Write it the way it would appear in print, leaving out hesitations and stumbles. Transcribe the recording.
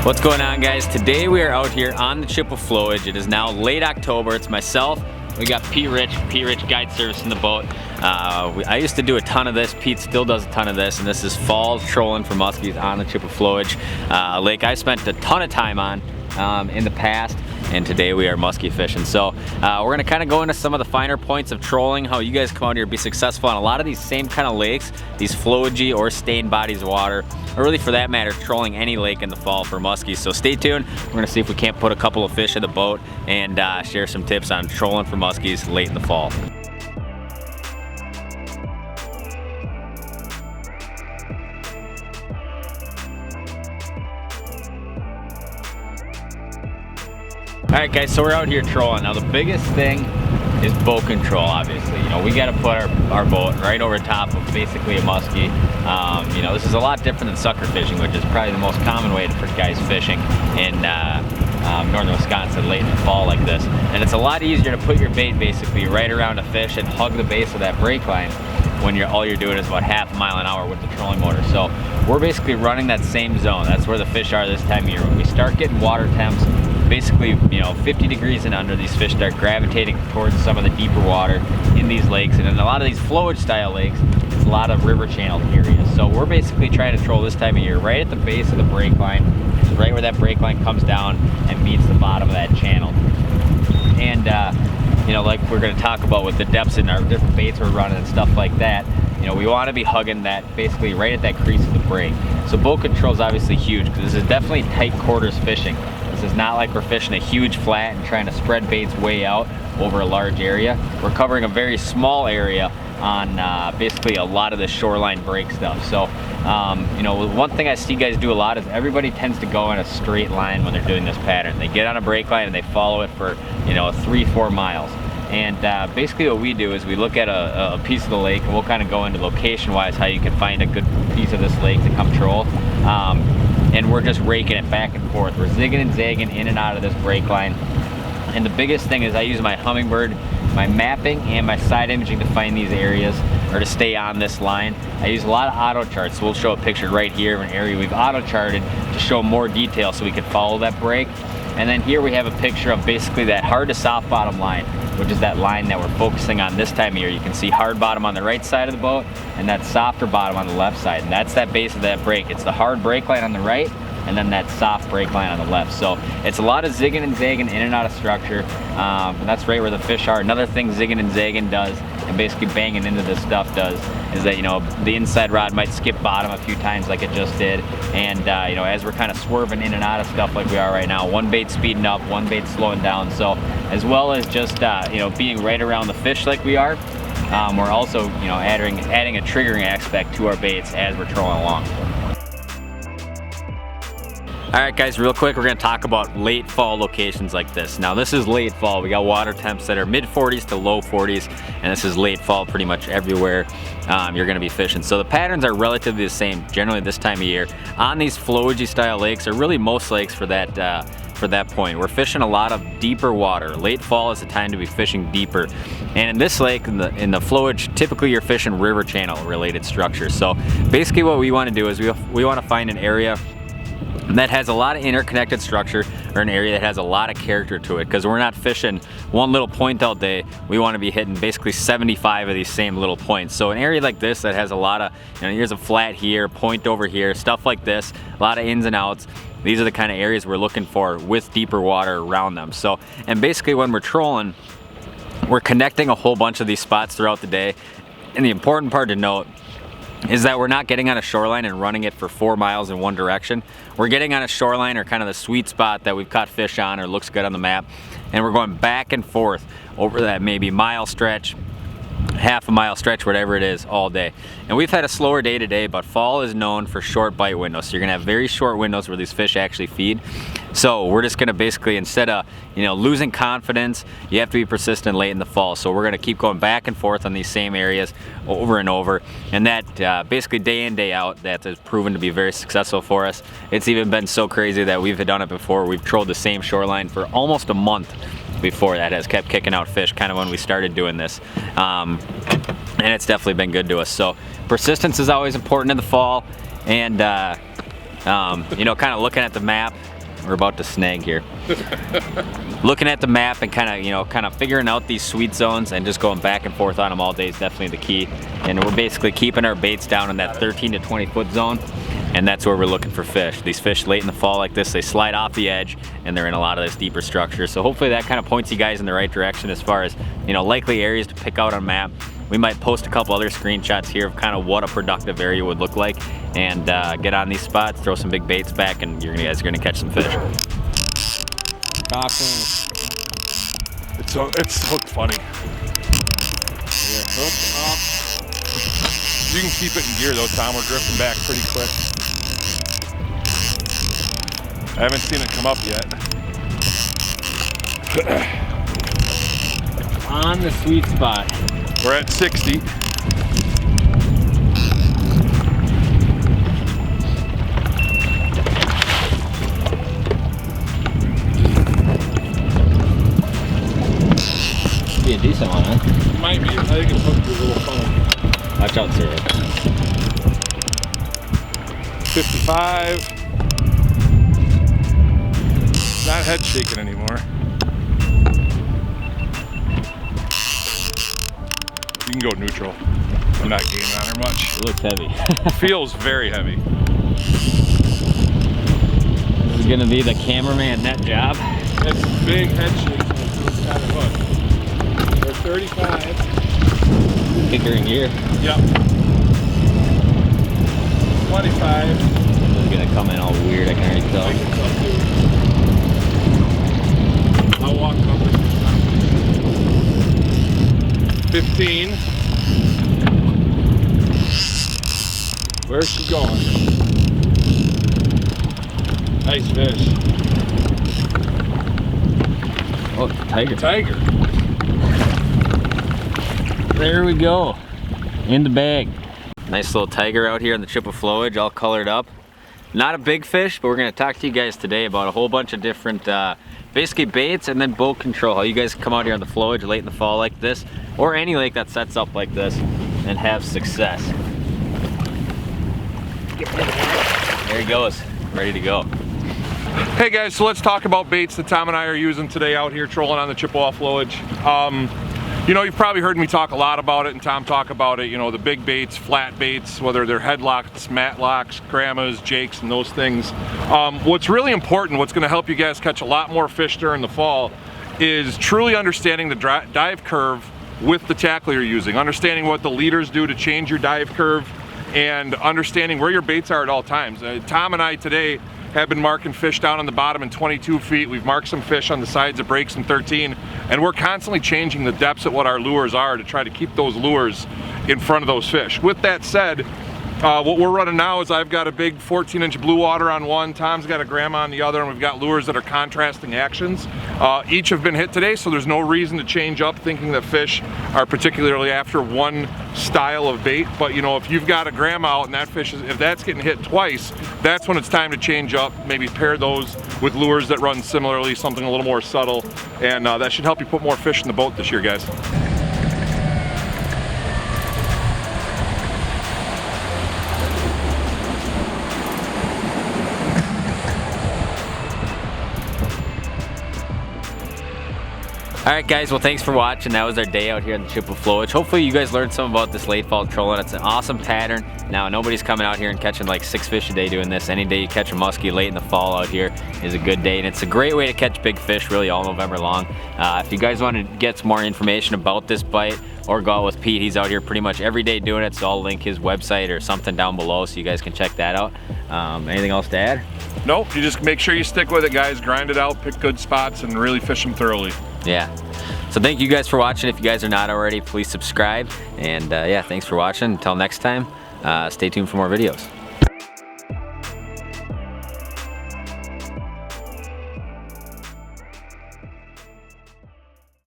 What's going on, guys? Today we are out here on the Chippewa flowage. It is now late October. It's myself. We got P. Rich Guide Service in the boat. I used to do a ton of this. Pete still does a ton of this, and this is fall trolling for muskies on the Chippewa flowage lake I spent a ton of time on in the past, and today we are muskie fishing. So we're gonna kind of go into some of the finer points of trolling, how you guys come out here and be successful on a lot of these same kind of lakes, these flowagey or stained bodies of water, or really for that matter, trolling any lake in the fall for muskies. So stay tuned. We're gonna see if we can't put a couple of fish in the boat and share some tips on trolling for muskies late in the fall. Alright guys, so we're out here trolling. Now the biggest thing is boat control, obviously. You know, we gotta put our boat right over top of basically a muskie. You know, this is a lot different than sucker fishing, which is probably the most common way for guys fishing in northern Wisconsin late in the fall like this. And it's a lot easier to put your bait basically right around a fish and hug the base of that brake line when all you're doing is about half a mile an hour with the trolling motor. So we're basically running that same zone. That's where the fish are this time of year. When we start getting water temps, basically, you know, 50 degrees and under, these fish start gravitating towards some of the deeper water in these lakes. And in a lot of these flowage style lakes, it's a lot of river channel areas. So we're basically trying to troll this time of year right at the base of the brake line, right where that brake line comes down and meets the bottom of that channel. And you know, like we're going to talk about with the depths in our different baits we're running and stuff like that, you know, we want to be hugging that basically right at that crease of the brake. So boat control is obviously huge because this is definitely tight quarters fishing. This is not like we're fishing a huge flat and trying to spread baits way out over a large area. We're covering a very small area on basically a lot of the shoreline break stuff. So you know, one thing I see guys do a lot is everybody tends to go in a straight line when they're doing this pattern. They get on a brake line and they follow it for, you know, 3-4 miles. And basically what we do is we look at a piece of the lake, and we'll kind of go into location wise how you can find a good piece of this lake to come troll. And we're just raking it back and forth. We're zigging and zagging in and out of this brake line. And the biggest thing is I use my Humminbird, my mapping, and my side imaging to find these areas, or to stay on this line. I use a lot of auto charts. So we'll show a picture right here of an area we've auto charted to show more detail so we can follow that brake. And then here we have a picture of basically that hard to soft bottom line, which is that line that we're focusing on this time of year. You can see hard bottom on the right side of the boat and that softer bottom on the left side. And that's that base of that brake. It's the hard brake line on the right and then that soft brake line on the left. So it's a lot of zigging and zagging in and out of structure. And that's right where the fish are. Another thing zigging and zagging does, and basically banging into this stuff does, is that, you know, the inside rod might skip bottom a few times like it just did. And you know, as we're kind of swerving in and out of stuff like we are right now, one bait speeding up, one bait slowing down. So as well as just you know, being right around the fish like we are, we're also, you know, adding a triggering aspect to our baits as we're trolling along. Alright guys, real quick, we're going to talk about late fall locations like this. Now this is late fall. We got water temps that are mid 40s to low 40s, and this is late fall pretty much everywhere you're going to be fishing. So the patterns are relatively the same generally this time of year on these flowagey style lakes, or really most lakes for that point. We're fishing a lot of deeper water. Late fall is the time to be fishing deeper. And in this lake, in the flowage, typically you're fishing river channel related structures. So basically what we want to do is we want to find an area that has a lot of interconnected structure, or an area that has a lot of character to it, because we're not fishing one little point all day. We want to be hitting basically 75 of these same little points. So an area like this that has a lot of, you know, here's a flat here, point over here, stuff like this, a lot of ins and outs. These are the kind of areas we're looking for with deeper water around them. So, and basically when we're trolling, we're connecting a whole bunch of these spots throughout the day. And the important part to note is that we're not getting on a shoreline and running it for 4 miles in one direction. We're getting on a shoreline, or kind of the sweet spot that we've caught fish on or looks good on the map, and we're going back and forth over that maybe mile stretch, half a mile stretch, whatever it is, all day. And we've had a slower day today, but fall is known for short bite windows. So you're gonna have very short windows where these fish actually feed. So we're just gonna basically, instead of, you know, losing confidence, you have to be persistent late in the fall. So we're gonna keep going back and forth on these same areas over and over. And that basically day in, day out, that has proven to be very successful for us. It's even been so crazy that we've done it before. We've trolled the same shoreline for almost a month before that has kept kicking out fish, kind of when we started doing this. And it's definitely been good to us. So persistence is always important in the fall, and You know, kind of looking at the map. We're about to snag here. Looking at the map and kind of figuring out these sweet zones and just going back and forth on them all day is definitely the key. And we're basically keeping our baits down in that 13 to 20 foot zone, and that's where we're looking for fish. These fish late in the fall like this, they slide off the edge and they're in a lot of this deeper structure. So hopefully that kind of points you guys in the right direction as far as, you know, likely areas to pick out on a map. We might post a couple other screenshots here of kind of what a productive area would look like, and get on these spots, throw some big baits back, and you guys are gonna catch some fish. It's hooked funny. Yeah, hooked up. You can keep it in gear though, Tom. We're drifting back pretty quick. I haven't seen it come up yet. On the sweet spot. We're at 60. Be a decent one, huh? It might be. I think it's hooked to a little funnel. Watch out, sir. 55. Not head shaking anymore. You can go neutral. I'm not gaining on her much. It looks heavy. Feels very heavy. This is gonna be the cameraman net job. It's a big head shake, so it's kind of hooked. We're 35. Kicker in gear. Yep. 25. This is gonna come in all weird, I can already tell. I'll walk up. 15. Where's she going? Nice fish. Oh, tiger. Tiger. There we go. In the bag. Nice little tiger out here in the Chippewa flowage, all colored up. Not a big fish, but we're gonna talk to you guys today about a whole bunch of different basically baits and then boat control. How you guys can come out here on the flowage late in the fall like this, or any lake that sets up like this, and have success. There he goes, ready to go. Hey guys, so let's talk about baits that Tom and I are using today out here trolling on the Chippewa flowage. You know, you've probably heard me talk a lot about it and Tom talk about it, you know, the big baits, flat baits, whether they're headlocks, matlocks, grandmas, jakes, and those things. What's really important, what's gonna help you guys catch a lot more fish during the fall, is truly understanding the dive curve with the tackle you're using, understanding what the leaders do to change your dive curve, and understanding where your baits are at all times. Tom and I today have been marking fish down on the bottom in 22 feet. We've marked some fish on the sides of breaks in 13, and we're constantly changing the depths at what our lures are to try to keep those lures in front of those fish. With that said, what we're running now is I've got a big 14-inch blue water on one, Tom's got a grandma on the other, and we've got lures that are contrasting actions. Each have been hit today, so there's no reason to change up thinking that fish are particularly after one style of bait. But you know, if you've got a grandma out and that fish is, if that's getting hit twice, that's when it's time to change up, maybe pair those with lures that run similarly, something a little more subtle, and that should help you put more fish in the boat this year, guys. Alright guys, well thanks for watching. That was our day out here in the Chippewa flowage. Hopefully you guys learned some about this late fall trolling. It's an awesome pattern. Now nobody's coming out here and catching like 6 fish a day doing this. Any day you catch a muskie late in the fall out here is a good day, and it's a great way to catch big fish really all November long. If you guys want to get some more information about this bite or go out with Pete, he's out here pretty much every day doing it, so I'll link his website or something down below so you guys can check that out. Anything else to add? Nope, you just make sure you stick with it, guys. Grind it out, pick good spots, and really fish them thoroughly. Yeah. So thank you guys for watching. If you guys are not already, please subscribe. And yeah, thanks for watching. Until next time, stay tuned for more videos.